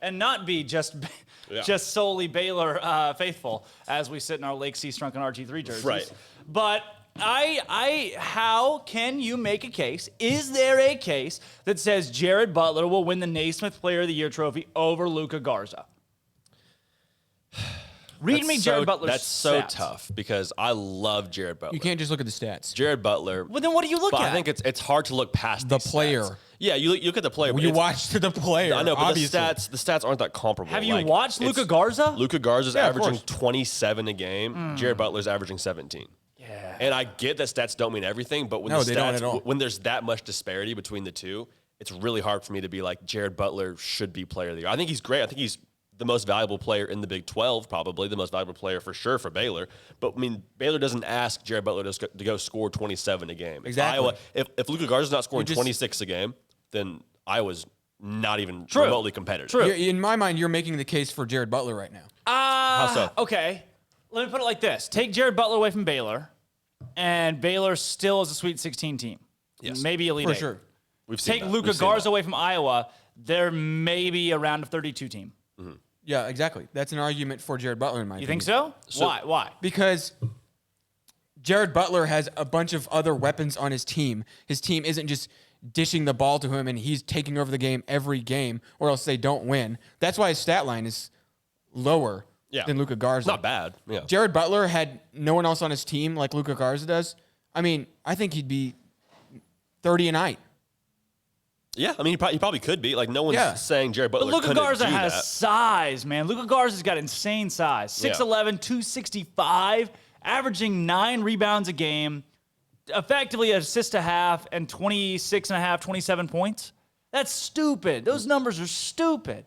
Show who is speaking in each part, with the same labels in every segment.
Speaker 1: and not be just solely Baylor faithful as we sit in our Lake C Strunk and RG3 jerseys.
Speaker 2: Right.
Speaker 1: But how can you make a case? Is there a case that says Jared Butler will win the Naismith Player of the Year trophy over Luka Garza? Read me Jared Butler's
Speaker 2: That's so
Speaker 1: stats.
Speaker 2: tough because I love Jared Butler.
Speaker 3: You can't just look at the stats.
Speaker 2: Jared Butler.
Speaker 1: Well, then what do you look at?
Speaker 2: I think it's hard to look past
Speaker 3: The
Speaker 2: these
Speaker 3: player.
Speaker 2: stats. Yeah, you look at the player.
Speaker 3: You watched the player.
Speaker 2: I know, but
Speaker 3: obviously.
Speaker 2: the stats aren't that comparable.
Speaker 1: Have you watched Luka Garza?
Speaker 2: Luka Garza's
Speaker 3: Yeah, of
Speaker 2: averaging
Speaker 3: course.
Speaker 2: 27 a game. Jared Butler's averaging 17.
Speaker 1: Yeah.
Speaker 2: And I get that stats don't mean everything, but when
Speaker 3: they don't at all.
Speaker 2: when there's that much disparity between the two, it's really hard for me to be like Jared Butler should be player of the year. I think he's great. I think he's the most valuable player in the Big 12, probably the most valuable player for sure for Baylor. But I mean, Baylor doesn't ask Jared Butler to go score 27 a game.
Speaker 3: Exactly.
Speaker 2: If Luka Garza's not scoring 26 a game, then Iowa's not even
Speaker 1: True.
Speaker 2: remotely competitive.
Speaker 1: True.
Speaker 3: In my mind, you're making the case for Jared Butler right now.
Speaker 2: How so?
Speaker 1: Okay. Let me put it like this. Take Jared Butler away from Baylor, and Baylor still is a Sweet 16 team.
Speaker 2: Yes.
Speaker 1: Maybe Elite
Speaker 3: For
Speaker 1: Eight.
Speaker 3: sure.
Speaker 2: We've seen
Speaker 1: Take
Speaker 2: that.
Speaker 1: Luka
Speaker 2: We've seen
Speaker 1: Garza
Speaker 2: that.
Speaker 1: away from Iowa, they're maybe a round of 32 team.
Speaker 3: Yeah, exactly. That's an argument for Jared Butler in my
Speaker 1: You
Speaker 3: opinion.
Speaker 1: think so? Why?
Speaker 3: Because Jared Butler has a bunch of other weapons on his team. His team isn't just dishing the ball to him and he's taking over the game every game or else they don't win. That's why his stat line is lower than Luka Garza.
Speaker 2: Not bad. Yeah.
Speaker 3: Jared Butler had no one else on his team like Luka Garza does. I mean, I think he'd be 30 a night.
Speaker 2: Yeah, I mean, he probably could be. Like, no one's saying Jared Butler
Speaker 1: But Luka
Speaker 2: couldn't
Speaker 1: Garza
Speaker 2: do
Speaker 1: has
Speaker 2: that.
Speaker 1: size, man. Luka Garza's got insane size. 6'11", 265, averaging 9 rebounds a game, effectively an assist a half, and 26 and a half, 27 points. That's stupid. Those numbers are stupid.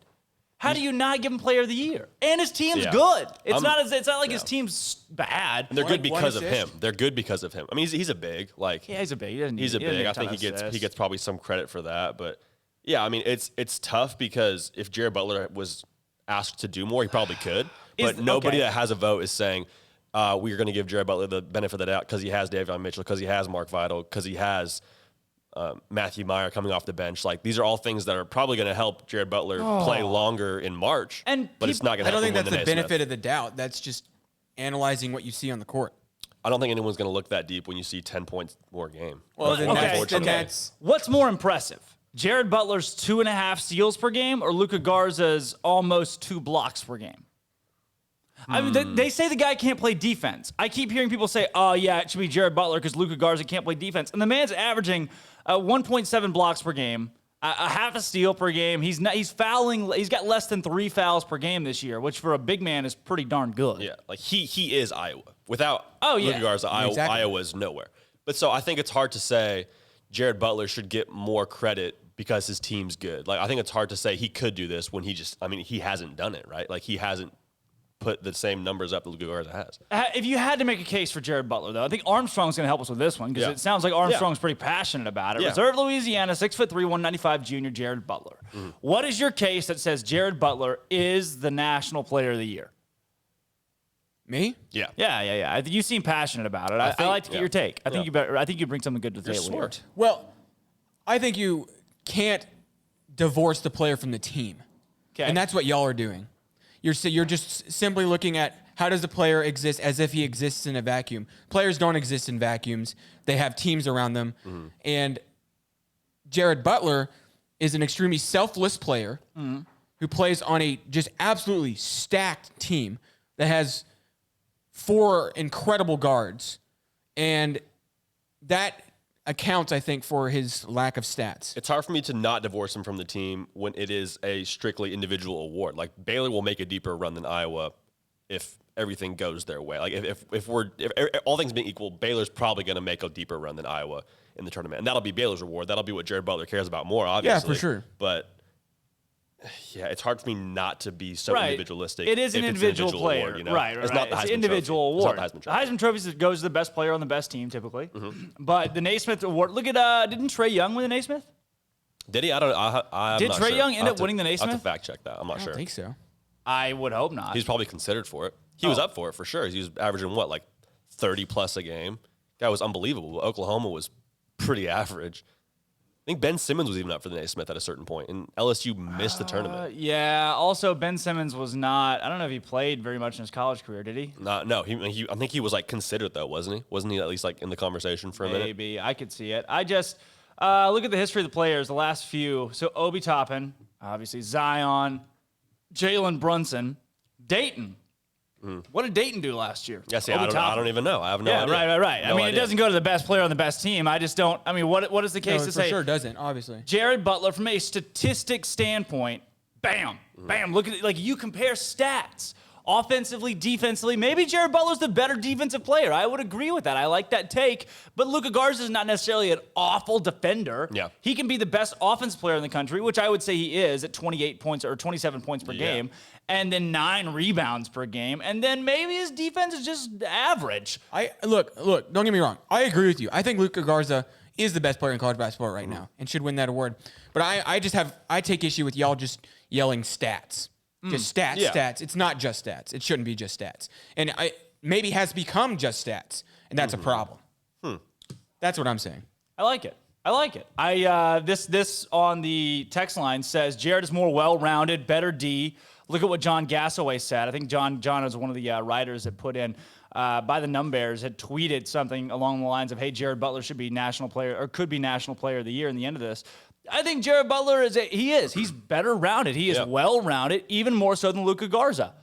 Speaker 1: How do you not give him Player of the Year? And his team's good. It's not like his team's bad.
Speaker 2: And they're good
Speaker 3: One
Speaker 2: because of
Speaker 3: assist?
Speaker 2: him. They're good because of him. I mean, he's a big. Like,
Speaker 1: Yeah, he's a big. He doesn't
Speaker 2: he's a
Speaker 1: need- he doesn't
Speaker 2: big.
Speaker 1: need
Speaker 2: I
Speaker 1: a ton
Speaker 2: think
Speaker 1: of
Speaker 2: he
Speaker 1: assists.
Speaker 2: gets probably some credit for that. But yeah, I mean, it's tough because if Jared Butler was asked to do more, he probably could. But nobody that has a vote is saying we're going to give Jared Butler the benefit of the doubt because he has Davion Mitchell, because he has Mark Vidal, because he has Matthew Meyer coming off the bench. Like, these are all things that are probably going to help Jared Butler play longer in March. But it's not going to
Speaker 3: I don't
Speaker 2: help
Speaker 3: think
Speaker 2: him
Speaker 3: that's
Speaker 2: win
Speaker 3: the
Speaker 2: Naismith.
Speaker 3: benefit of the doubt. That's just analyzing what you see on the court.
Speaker 2: I don't think anyone's going to look that deep when you see 10 points more a game.
Speaker 3: Well, then
Speaker 2: Unfortunately.
Speaker 3: that's
Speaker 1: What's more impressive? Jared Butler's 2.5 steals per game or Luka Garza's almost 2 blocks per game? I mean, they say the guy can't play defense. I keep hearing people say, oh, yeah, it should be Jared Butler because Luka Garza can't play defense. And the man's averaging 1.7 blocks per game, a half a steal per game. He's fouling. He's got less than 3 fouls per game this year, which for a big man is pretty darn good.
Speaker 2: Yeah, like he is Iowa. Without
Speaker 1: yeah.
Speaker 2: Luka Garza,
Speaker 3: Exactly.
Speaker 2: Iowa's nowhere. But so I think it's hard to say Jared Butler should get more credit because his team's good. Like, I think it's hard to say he could do this when he hasn't done it, right? Like, he hasn't put the same numbers up that Luka Garza has.
Speaker 1: If you had to make a case for Jared Butler, though, I think Armstrong's going to help us with this one because it sounds like Armstrong's pretty passionate about it.
Speaker 2: Yeah.
Speaker 1: Reserve Louisiana, 6'3", 195 junior Jared Butler. What is your case that says Jared Butler is the National Player of the Year?
Speaker 3: me.
Speaker 2: Yeah.
Speaker 1: Yeah. You seem passionate about it. I like to get your take. I think you bring something good to the
Speaker 2: You're
Speaker 1: table.
Speaker 2: smart.
Speaker 3: Well, I think you can't divorce the player from the team.
Speaker 1: Okay.
Speaker 3: And that's what y'all are doing. You're just simply looking at how does the player exist as if he exists in a vacuum. Players don't exist in vacuums. They have teams around them. And Jared Butler is an extremely selfless player who plays on a just absolutely stacked team that has 4 incredible guards. And that accounts, I think, for his lack of stats.
Speaker 2: It's hard for me to not divorce him from the team when it is a strictly individual award. Like, Baylor will make a deeper run than Iowa if everything goes their way. Like, if all things being equal, Baylor's probably going to make a deeper run than Iowa in the tournament. And that'll be Baylor's award. That'll be what Jared Butler cares about more, obviously.
Speaker 3: Yeah, for sure.
Speaker 2: But yeah, it's hard for me not to be so individualistic.
Speaker 1: It is an
Speaker 2: if it's
Speaker 1: individual player.
Speaker 2: award, you know?
Speaker 1: Right.
Speaker 2: It's not the
Speaker 1: It's
Speaker 2: Heisman
Speaker 1: an individual
Speaker 2: Trophy.
Speaker 1: award.
Speaker 2: It's not the Heisman Trophy.
Speaker 1: Heisman Trophy goes to the best player on the best team, typically. But the Naismith Award, look at, didn't Trae Young win the Naismith?
Speaker 2: Did he? I don't know. I'm
Speaker 1: Did
Speaker 2: not
Speaker 1: Trae
Speaker 2: sure.
Speaker 1: Young end
Speaker 2: I'll
Speaker 1: up
Speaker 2: have
Speaker 1: winning the
Speaker 2: I have
Speaker 1: Naismith?
Speaker 2: to fact check that. I'm not
Speaker 3: I
Speaker 2: sure.
Speaker 3: don't think so.
Speaker 1: I would hope not.
Speaker 2: He's probably considered for it. He was up for it for sure. He was averaging what, like 30 plus a game. Guy was unbelievable. Oklahoma was pretty average. think Ben Simmons was even up for the Naismith at a certain point, and LSU missed the tournament.
Speaker 1: Yeah. Also, Ben Simmons was not. I don't know if he played very much in his college career. Did he?
Speaker 2: No. I think he was like considered though, wasn't he? Wasn't he at least like in the conversation for a minute?
Speaker 1: Maybe. I could see it. I just look at the history of the players. The last few. So Obi Toppin, obviously Zion, Jalen Brunson, Dayton. What did Dayton do last year?
Speaker 2: Yeah, see, I don't even know. I have no idea.
Speaker 1: Right.
Speaker 2: No idea.
Speaker 1: It doesn't go to the best player on the best team. I just don't. I mean, what is the case to
Speaker 3: for
Speaker 1: say?
Speaker 3: sure doesn't, obviously.
Speaker 1: Jared Butler, from a statistic standpoint, bam. Look at it. Like, you compare stats. Offensively, defensively, maybe Jared Butler's the better defensive player. I would agree with that. I like that take. But Luka Garza is not necessarily an awful defender.
Speaker 2: Yeah.
Speaker 1: He can be the best offensive player in the country, which I would say he is at 28 points or 27 points per game, and then 9 rebounds per game. And then maybe his defense is just average.
Speaker 3: Look, don't get me wrong. I agree with you. I think Luka Garza is the best player in college basketball right now and should win that award. But I take issue with y'all just yelling stats. Just stats. It's not just stats. It shouldn't be just stats. And maybe has become just stats, and that's a problem. That's what I'm saying.
Speaker 1: I like it. This on the text line says Jared is more well-rounded, better D. Look at what John Gassaway said. I think John is one of the writers that put in by the Numbears had tweeted something along the lines of, "Hey, Jared Butler should be national player or could be national player of the year." In the end of this, I think Jared Butler he's better rounded. He is well-rounded, even more so than Luka Garza.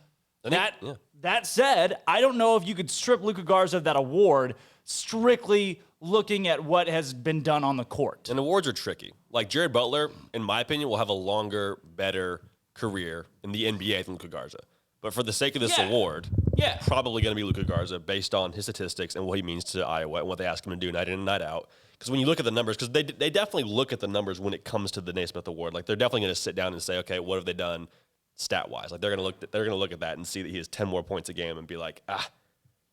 Speaker 1: That said, I don't know if you could strip Luka Garza of that award strictly looking at what has been done on the court.
Speaker 2: And awards are tricky. Like Jared Butler, in my opinion, will have a longer, better career in the NBA than Luka Garza. But for the sake of this award, probably going to be Luka Garza based on his statistics and what he means to Iowa and what they ask him to do night in and night out. Because when you look at the numbers, because they definitely look at the numbers when it comes to the Naismith Award. Like they're definitely going to sit down and say, okay, what have they done stat wise? Like they're going to look at that and see that he has 10 more points a game and be like,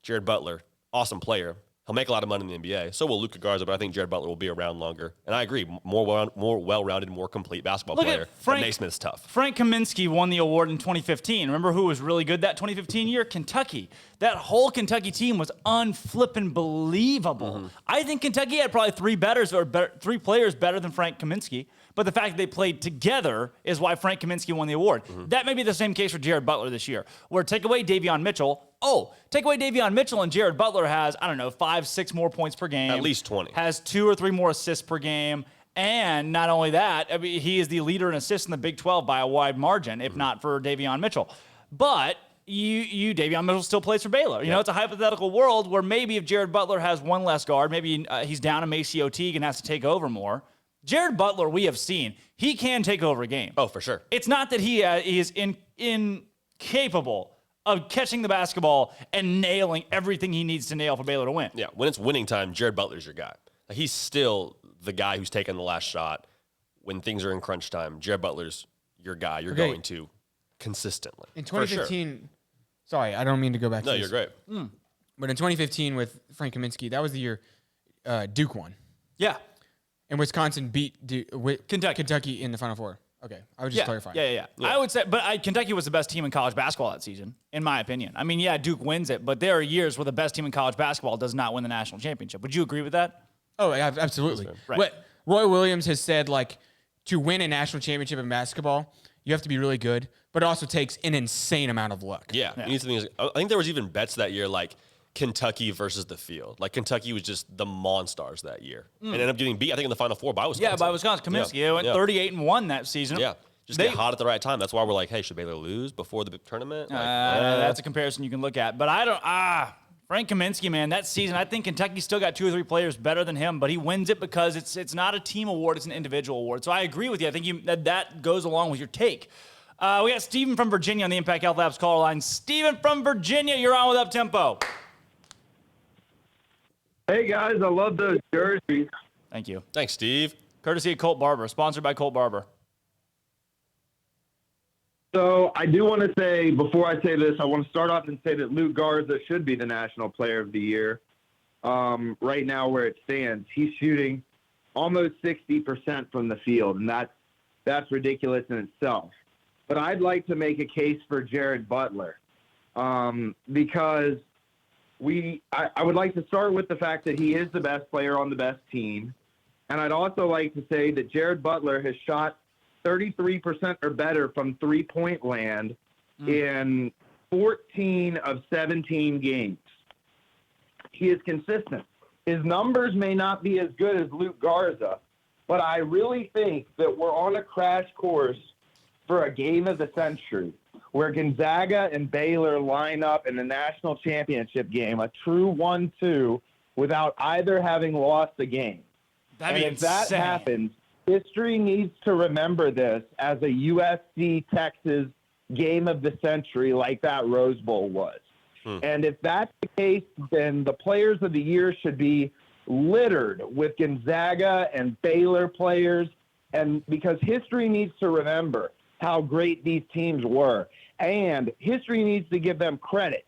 Speaker 2: Jared Butler, awesome player. He'll make a lot of money in the NBA. So will Luka Garza, but I think Jared Butler will be around longer. And I agree, more well-rounded, more complete basketball player. But Naismith's tough.
Speaker 1: Frank Kaminsky won the award in 2015. Remember who was really good that 2015 year? Kentucky. That whole Kentucky team was unflippin' believable. I think Kentucky had probably three players better than Frank Kaminsky. But the fact that they played together is why Frank Kaminsky won the award. That may be the same case for Jared Butler this year, where take away Davion Mitchell. And Jared Butler has, 5-6 more points per game.
Speaker 2: At least 20.
Speaker 1: Has 2 or 3 more assists per game. And not only that, he is the leader in assists in the Big 12 by a wide margin, if not for Davion Mitchell. But Davion Mitchell still plays for Baylor. You know, it's a hypothetical world where maybe if Jared Butler has one less guard, maybe he's down in Maceo Teague and has to take over more. Jared Butler, we have seen, he can take over a game.
Speaker 2: Oh, for sure.
Speaker 1: It's not that he is incapable of catching the basketball and nailing everything he needs to nail for Baylor to win.
Speaker 2: Yeah, when it's winning time, Jared Butler's your guy. Like, he's still the guy who's taking the last shot when things are in crunch time. Jared Butler's your guy. You're going to consistently.
Speaker 3: In 2015, sorry, I don't mean to go back to this.
Speaker 2: No, you're great.
Speaker 3: But in 2015 with Frank Kaminsky, that was the year Duke won.
Speaker 1: Yeah.
Speaker 3: And Wisconsin beat Kentucky in the Final Four. Okay, I was just clarifying.
Speaker 1: Yeah. I would say, but Kentucky was the best team in college basketball that season, in my opinion. I mean, Duke wins it, but there are years where the best team in college basketball does not win the national championship. Would you agree with that?
Speaker 3: Oh, absolutely.
Speaker 1: Right.
Speaker 3: What Roy Williams has said, like, to win a national championship in basketball, you have to be really good, but it also takes an insane amount of luck.
Speaker 2: Yeah. I think there was even bets that year, like Kentucky versus the field. Like Kentucky was just the Monstars that year and ended up getting beat, I think, in the Final Four by Wisconsin.
Speaker 1: Yeah, by Wisconsin. Kaminsky went 38-1 that season.
Speaker 2: Yeah. Just get hot at the right time. That's why we're like, hey, should Baylor lose before the tournament?
Speaker 1: That's a comparison you can look at. But I don't Frank Kaminsky, man, that season, I think Kentucky still got 2 or 3 players better than him, but he wins it because it's not a team award, it's an individual award. So I agree with you. I think that goes along with your take. We got Steven from Virginia on the Impact Health Labs call line. Steven from Virginia, you're on with Up Tempo.
Speaker 4: Hey, guys, I love those jerseys.
Speaker 1: Thank you.
Speaker 2: Thanks, Steve.
Speaker 1: Courtesy of Colt Barber, sponsored by Colt Barber.
Speaker 4: So I do want to say, before I say this, I want to start off and say that Luka Garza should be the National Player of the Year. Right now, where it stands, he's shooting almost 60% from the field, and that's ridiculous in itself. But I'd like to make a case for Jared Butler because I would like to start with the fact that he is the best player on the best team. And I'd also like to say that Jared Butler has shot 33% or better from three-point land in 14 of 17 games. He is consistent. His numbers may not be as good as Luka Garza, but I really think that we're on a crash course for a game of the century where Gonzaga and Baylor line up in the national championship game, a true 1-2, without either having lost a game.
Speaker 1: That'd be
Speaker 4: if that
Speaker 1: insane.
Speaker 4: happens, history needs to remember this as a USC-Texas game of the century like that Rose Bowl was. And if that's the case, then the players of the year should be littered with Gonzaga and Baylor players, and because history needs to remember how great these teams were. And history needs to give them credit,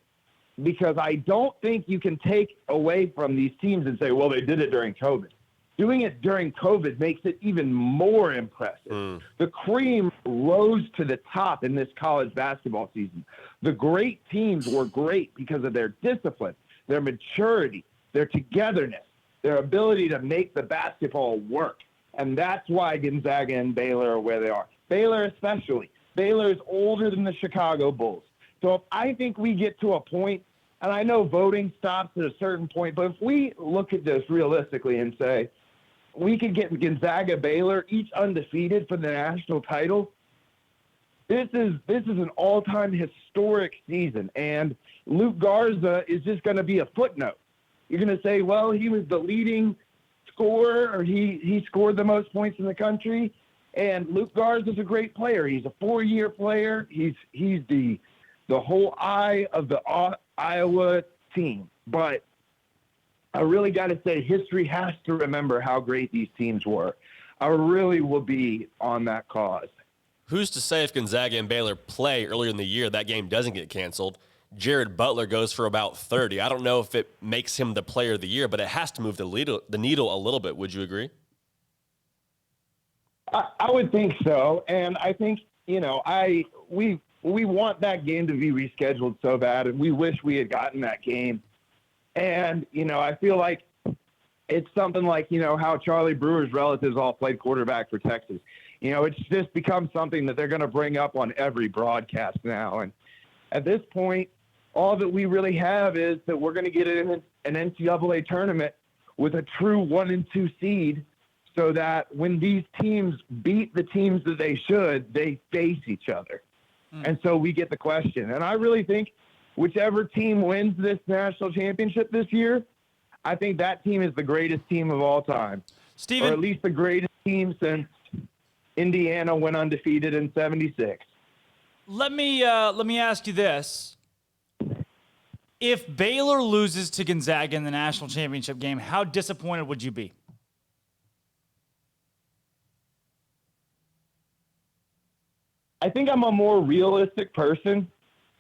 Speaker 4: because I don't think you can take away from these teams and say, well, they did it during COVID. Doing it during COVID makes it even more impressive. The cream rose to the top in this college basketball season. The great teams were great because of their discipline, their maturity, their togetherness, their ability to make the basketball work. And that's why Gonzaga and Baylor are where they are. Baylor especially. Baylor is older than the Chicago Bulls. So if I think we get to a point, and I know voting stops at a certain point, but if we look at this realistically and say, we could get Gonzaga, Baylor, each undefeated for the national title, this is an all-time historic season. And Luka Garza is just going to be a footnote. You're going to say, well, he was the leading scorer, or he scored the most points in the country. And Luka Garza is a great player. He's a 4-year player. He's the whole eye of the Iowa team. But I really got to say, history has to remember how great these teams were. I really will be on that cause.
Speaker 2: Who's to say if Gonzaga and Baylor play earlier in the year, that game doesn't get canceled? Jared Butler goes for about 30. I don't know if it makes him the player of the year, but it has to move the needle a little bit. Would you agree?
Speaker 4: I would think so. And I think, we want that game to be rescheduled so bad, and we wish we had gotten that game. And, I feel like it's something like, how Charlie Brewer's relatives all played quarterback for Texas. It's just become something that they're going to bring up on every broadcast now. And at this point, all that we really have is that we're going to get an NCAA tournament with a true 1 and 2 seed, so that when these teams beat the teams that they should, they face each other. And so we get the question. And I really think whichever team wins this national championship this year, I think that team is the greatest team of all time.
Speaker 1: Steven,
Speaker 4: or at least the greatest team since Indiana went undefeated in 76.
Speaker 1: Let me ask you this. If Baylor loses to Gonzaga in the national championship game, how disappointed would you be?
Speaker 4: I think I'm a more realistic person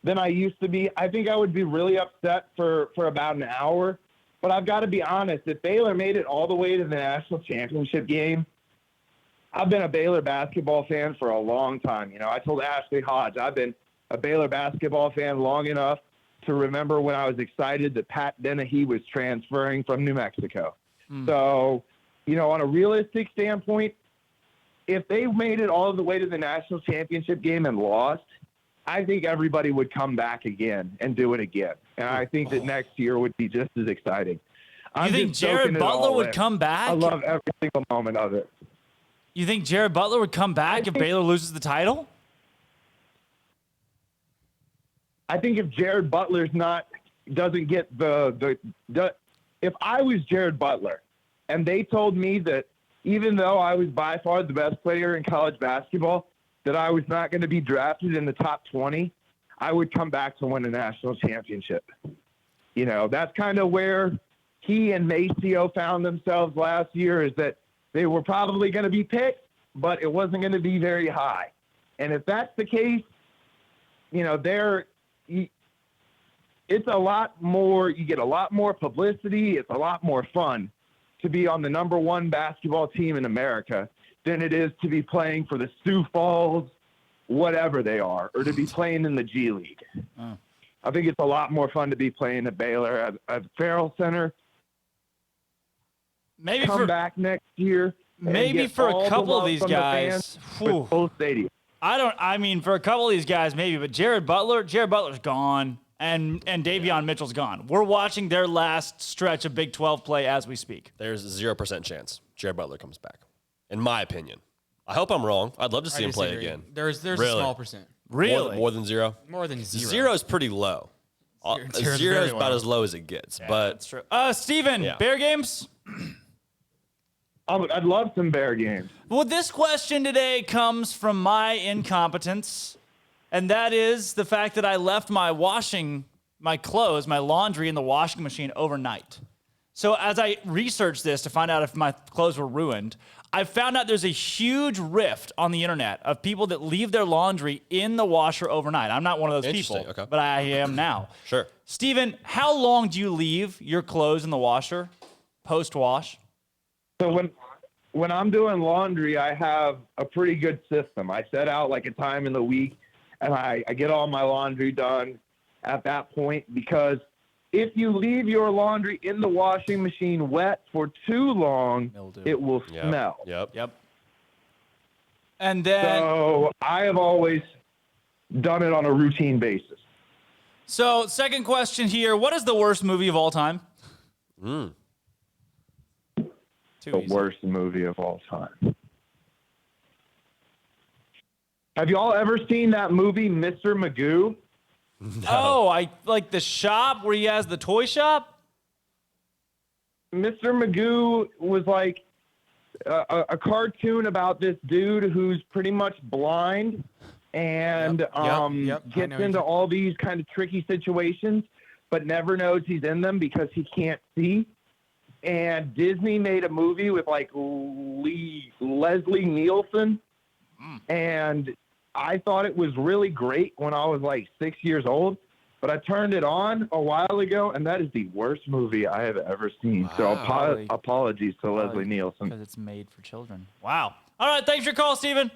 Speaker 4: than I used to be. I think I would be really upset for about an hour. But I've got to be honest, if Baylor made it all the way to the national championship game, I've been a Baylor basketball fan for a long time. I told Ashley Hodge, I've been a Baylor basketball fan long enough to remember when I was excited that Pat Dennehy was transferring from New Mexico. So, on a realistic standpoint, if they made it all the way to the national championship game and lost, I think everybody would come back again and do it again. And I think that next year would be just as exciting.
Speaker 1: You think Jared Butler would come back?
Speaker 4: I love every single moment of it.
Speaker 1: You think Jared Butler would come back if Baylor loses the title?
Speaker 4: I think if Jared Butler's doesn't get if I was Jared Butler and they told me that even though I was by far the best player in college basketball, that I was not going to be drafted in the top 20, I would come back to win a national championship. That's kind of where he and Maceo found themselves last year, is that they were probably going to be picked, but it wasn't going to be very high. And if that's the case, it's a lot more, you get a lot more publicity. It's a lot more fun to be on the number 1 basketball team in America than it is to be playing for the Sioux Falls, whatever they are, or to be playing in the G League. I think it's a lot more fun to be playing at Baylor at Farrell Center.
Speaker 1: Maybe
Speaker 4: come back next year. And
Speaker 1: maybe
Speaker 4: get
Speaker 1: for
Speaker 4: all
Speaker 1: a
Speaker 4: the
Speaker 1: couple of
Speaker 4: love
Speaker 1: these
Speaker 4: from the
Speaker 1: guys.
Speaker 4: fans with full stadium.
Speaker 1: I mean, for a couple of these guys, maybe, but Jared Butler's gone, and Davion Mitchell's gone. We're watching their last stretch of Big 12 play as we speak.
Speaker 2: There's a 0% chance Jared Butler comes back, in my opinion. I hope I'm wrong. I'd love to see him play again.
Speaker 3: There's
Speaker 2: Really?
Speaker 3: a small percent.
Speaker 1: Really?
Speaker 2: More than zero?
Speaker 3: More than zero.
Speaker 2: Zero is pretty low.
Speaker 3: Zero's
Speaker 2: Zero
Speaker 3: very
Speaker 2: is about
Speaker 3: low.
Speaker 2: as low as it gets. But
Speaker 1: That's true. Steven,
Speaker 2: Yeah.
Speaker 1: Bear games?
Speaker 4: I'd love some Bear games.
Speaker 1: Well, this question today comes from my incompetence, and that is the fact that I left my clothes, my laundry in the washing machine overnight. So as I researched this to find out if my clothes were ruined, I found out there's a huge rift on the internet of people that leave their laundry in the washer overnight. I'm not one of those people,
Speaker 2: Interesting, okay.
Speaker 1: but I am now.
Speaker 2: Sure.
Speaker 1: Steven, how long do you leave your clothes in the washer post-wash?
Speaker 4: So when I'm doing laundry, I have a pretty good system. I set out like a time in the week, and I get all my laundry done at that point, because if you leave your laundry in the washing machine wet for too long,
Speaker 1: Mildew.
Speaker 4: it will
Speaker 2: Yep.
Speaker 4: smell.
Speaker 2: Yep.
Speaker 1: And then,
Speaker 4: So I have always done it on a routine basis.
Speaker 1: so second question here, what is the worst movie of all time? Too
Speaker 4: The
Speaker 1: easy.
Speaker 4: worst movie of all time. Have y'all ever seen that movie, Mr. Magoo?
Speaker 1: Oh, I like the shop where he has the toy shop.
Speaker 4: Mr. Magoo was like a cartoon about this dude who's pretty much blind and
Speaker 3: Yep, I
Speaker 4: gets
Speaker 3: know
Speaker 4: into
Speaker 3: you-
Speaker 4: all these kind of tricky situations, but never knows he's in them because he can't see. And Disney made a movie with like Leslie Nielsen, and I thought it was really great when I was like 6 years old, but I turned it on a while ago, and that is the worst movie I have ever seen. So
Speaker 1: Wow.
Speaker 4: apologies to Leslie Nielsen.
Speaker 1: Because it's made for children. Wow. All right, thanks for your call, Steven.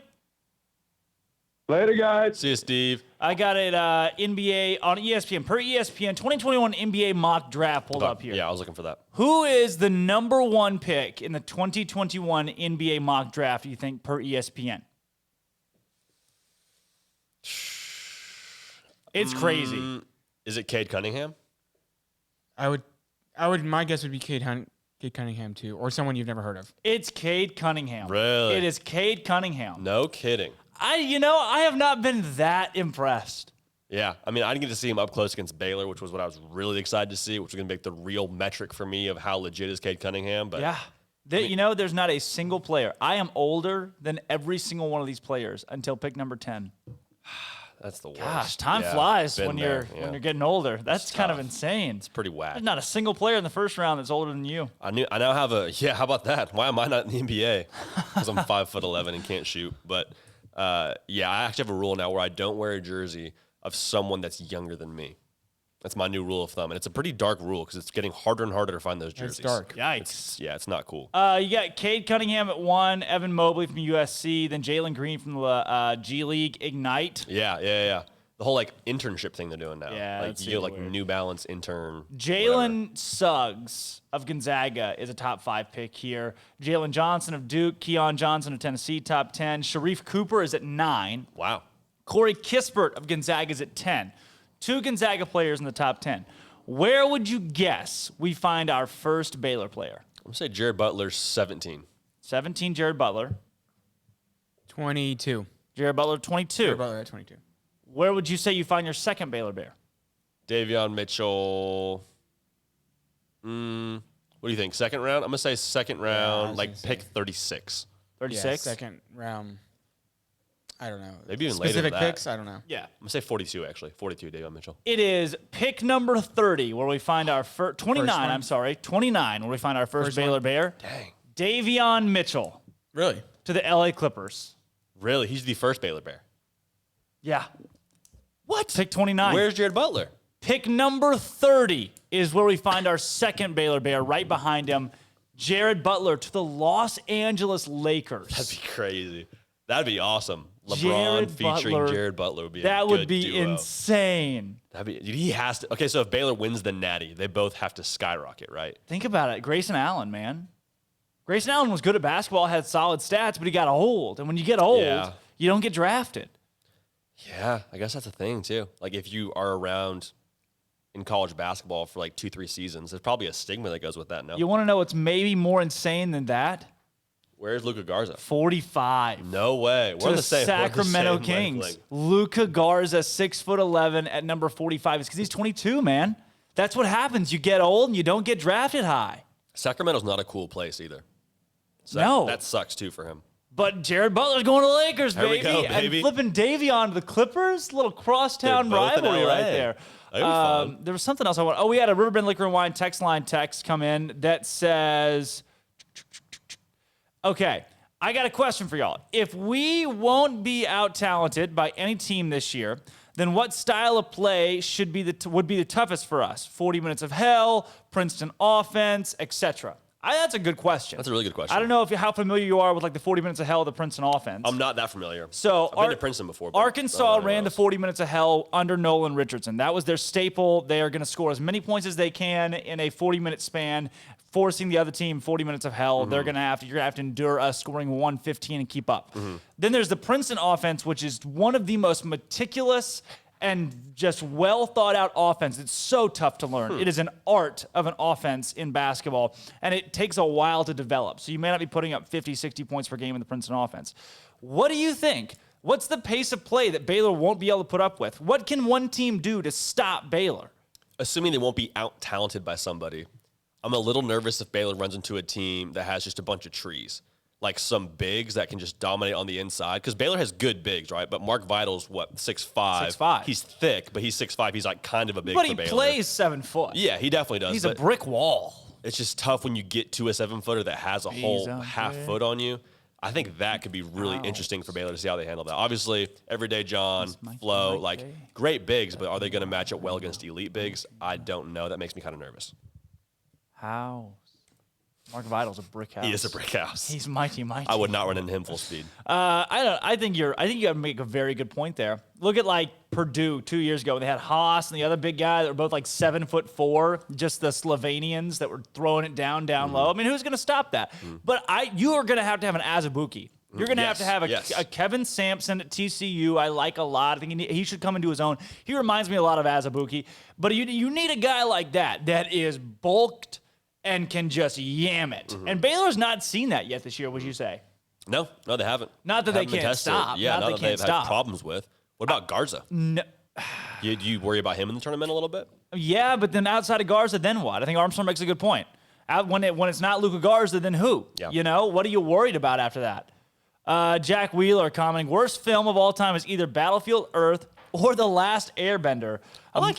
Speaker 4: Later, guys.
Speaker 2: See you, Steve.
Speaker 1: I got it NBA on ESPN. Per ESPN, 2021 NBA mock draft pulled up here.
Speaker 2: Yeah, I was looking for that.
Speaker 1: Who is the number one pick in the 2021 NBA mock draft, you think, per ESPN? It's crazy.
Speaker 2: Is it Cade Cunningham?
Speaker 3: I would. My guess would be Cade Cunningham too, or someone you've never heard of.
Speaker 1: It's Cade Cunningham.
Speaker 2: Really?
Speaker 1: It is Cade Cunningham.
Speaker 2: No kidding.
Speaker 1: I have not been that impressed.
Speaker 2: Yeah, I mean, I didn't get to see him up close against Baylor, which was what I was really excited to see, which was going to make the real metric for me of how legit is Cade Cunningham. But
Speaker 1: Yeah. There's not a single player. I am older than every single one of these players until pick number 10.
Speaker 2: that's the worst.
Speaker 1: Gosh, time
Speaker 2: Yeah,
Speaker 1: flies
Speaker 2: been
Speaker 1: when
Speaker 2: there,
Speaker 1: you're getting older. That's kind of
Speaker 2: tough.
Speaker 1: insane.
Speaker 2: It's pretty whack.
Speaker 1: There's not a single player in the first round that's older than you.
Speaker 2: I now have how about that? Why am I not in the NBA? Because I'm 5'11" and can't shoot. But I actually have a rule now where I don't wear a jersey of someone that's younger than me. That's my new rule of thumb, and it's a pretty dark rule because it's getting harder and harder to find those jerseys.
Speaker 3: It's dark.
Speaker 1: Yikes.
Speaker 2: It's not cool.
Speaker 1: You got Cade Cunningham at 1, Evan Mobley from USC, then Jalen Green from the G League Ignite.
Speaker 2: Yeah. The whole like internship thing they're doing now.
Speaker 1: Yeah,
Speaker 2: like
Speaker 1: that's
Speaker 2: you get like
Speaker 1: super weird.
Speaker 2: New Balance intern.
Speaker 1: Jalen Suggs of Gonzaga is a top 5 pick here. Jalen Johnson of Duke, Keon Johnson of Tennessee, top 10. Sharif Cooper is at 9.
Speaker 2: Wow.
Speaker 1: Corey Kispert of Gonzaga is at 10. 2 Gonzaga players in the top 10. Where would you guess we find our first Baylor player?
Speaker 2: I'm gonna say Jared Butler's 17.
Speaker 1: 17, Jared Butler.
Speaker 3: 22.
Speaker 1: Jared Butler, 22.
Speaker 3: Jared Butler at 22.
Speaker 1: Where would you say you find your second Baylor Bear?
Speaker 2: Davion Mitchell. What do you think? Second round? I'm gonna say second round,
Speaker 3: was
Speaker 2: like
Speaker 3: gonna
Speaker 2: pick 36.
Speaker 1: 36?
Speaker 3: Yeah, second round. I don't know.
Speaker 2: Maybe even later
Speaker 3: Specific
Speaker 2: than that.
Speaker 3: picks. I don't know.
Speaker 1: Yeah.
Speaker 2: I'm gonna say 42 actually. 42, Davion Mitchell.
Speaker 1: It is pick number 30 where we find our first, 29,
Speaker 3: First one?
Speaker 1: I'm sorry, 29 where we find our first
Speaker 3: First
Speaker 1: Baylor
Speaker 3: one?
Speaker 1: Bear.
Speaker 2: Dang.
Speaker 1: Davion Mitchell
Speaker 3: Really?
Speaker 1: to the LA Clippers.
Speaker 2: Really? He's the first Baylor Bear.
Speaker 1: Yeah. What? Pick 29.
Speaker 2: Where's Jared Butler?
Speaker 1: Pick number 30 is where we find our second Baylor Bear right behind him, Jared Butler to the Los Angeles Lakers.
Speaker 2: That'd be crazy. That'd be awesome. LeBron
Speaker 1: Jared
Speaker 2: featuring
Speaker 1: Butler,
Speaker 2: Jared Butler would be a
Speaker 1: that
Speaker 2: good
Speaker 1: would be
Speaker 2: duo.
Speaker 1: insane.
Speaker 2: Dude, he has to. Okay, so if Baylor wins the Natty, they both have to skyrocket, right?
Speaker 1: Think about it. Grayson Allen, man. Grayson Allen was good at basketball, had solid stats, but he got old. And when you get old,
Speaker 2: Yeah.
Speaker 1: you don't get drafted.
Speaker 2: Yeah, I guess that's a thing too. Like if you are around in college basketball for like 2-3 seasons, there's probably a stigma that goes with that. No,
Speaker 1: You want to know what's maybe more insane than that?
Speaker 2: where's Luka Garza?
Speaker 1: 45.
Speaker 2: No way.
Speaker 1: To the Sacramento Kings. Luka Garza, 6'11" at number 45. It's because he's 22, man. That's what happens. You get old and you don't get drafted high.
Speaker 2: Sacramento's not a cool place either. So
Speaker 1: No.
Speaker 2: that sucks too for him.
Speaker 1: But Jared Butler's going to the Lakers,
Speaker 2: There we
Speaker 1: baby.
Speaker 2: go, baby.
Speaker 1: And flipping Davion to the Clippers. Little crosstown
Speaker 2: They're both in
Speaker 1: rivalry
Speaker 2: LA.
Speaker 1: right there.
Speaker 2: That'd be fun.
Speaker 1: There was something else I want. Oh, we had a Riverbend Liquor and Wine text line text come in that says, okay, I got a question for y'all. If we won't be out-talented by any team this year, then what style of play would be the toughest for us? 40 minutes of hell, Princeton offense, etc. That's a good question.
Speaker 2: That's a really good question.
Speaker 1: I don't know how familiar you are with like the 40 minutes of hell of the Princeton offense.
Speaker 2: I'm not that familiar.
Speaker 1: So
Speaker 2: I've been to Princeton before. But
Speaker 1: Arkansas ran the 40 minutes of hell under Nolan Richardson. That was their staple. They are going to score as many points as they can in a 40-minute span, forcing the other team 40 minutes of hell.
Speaker 2: Mm-hmm.
Speaker 1: You're going to have to endure us scoring 115 and keep up. Then there's the Princeton offense, which is one of the most meticulous and just well thought out offense. It's so tough to learn. It is an art of an offense in basketball, and it takes a while to develop. So you may not be putting up 50, 60 points per game in the Princeton offense. What do you think? What's the pace of play that Baylor won't be able to put up with? What can one team do to stop Baylor?
Speaker 2: Assuming they won't be out-talented by somebody, I'm a little nervous if Baylor runs into a team that has just a bunch of trees. Like some bigs that can just dominate on the inside. Because Baylor has good bigs, right? But Mark Vital's, 6'5"?
Speaker 1: 6'5".
Speaker 2: He's thick, but he's 6'5". He's like kind of a big
Speaker 1: But
Speaker 2: for
Speaker 1: he
Speaker 2: Baylor.
Speaker 1: plays 7 foot.
Speaker 2: Yeah, he definitely does.
Speaker 1: He's a
Speaker 2: but
Speaker 1: brick wall.
Speaker 2: it's just tough when you get to a 7-footer that has a whole half foot on you. I think that could be really interesting for Baylor to see how they handle that. Obviously, Everyday John, Flo, great bigs, but are they going to match up well against elite bigs? I don't know. That makes me kind of nervous.
Speaker 1: How? Mark Vital's a brick house.
Speaker 2: He is a brick house.
Speaker 1: He's mighty, mighty.
Speaker 2: I would not run into him full speed.
Speaker 1: I think you got to make a very good point there. Look at like Purdue 2 years ago. They had Haas and the other big guy that were both like 7'4", just the Slovenians that were throwing it down low. I mean, who's going to stop that? But you are going to have an Azubuike. You're going to have to have a Kevin Sampson at TCU. I like a lot. I think he should come into his own. He reminds me a lot of Azubuike. But you need a guy like that is bulked and can just yam it. And Baylor's not seen that yet this year, would you say?
Speaker 2: No, they haven't.
Speaker 1: Not that they can't stop.
Speaker 2: Yeah,
Speaker 1: not
Speaker 2: that they've had problems with. What about Garza?
Speaker 1: No.
Speaker 2: Do you worry about him in the tournament a little bit?
Speaker 1: Yeah, but then outside of Garza, then what? I think Armstrong makes a good point. When it's not Luka Garza, then who?
Speaker 2: Yeah.
Speaker 1: You know, what are you worried about after that? Jack Wheeler commenting, worst film of all time is either Battlefield Earth or The Last Airbender.
Speaker 2: I like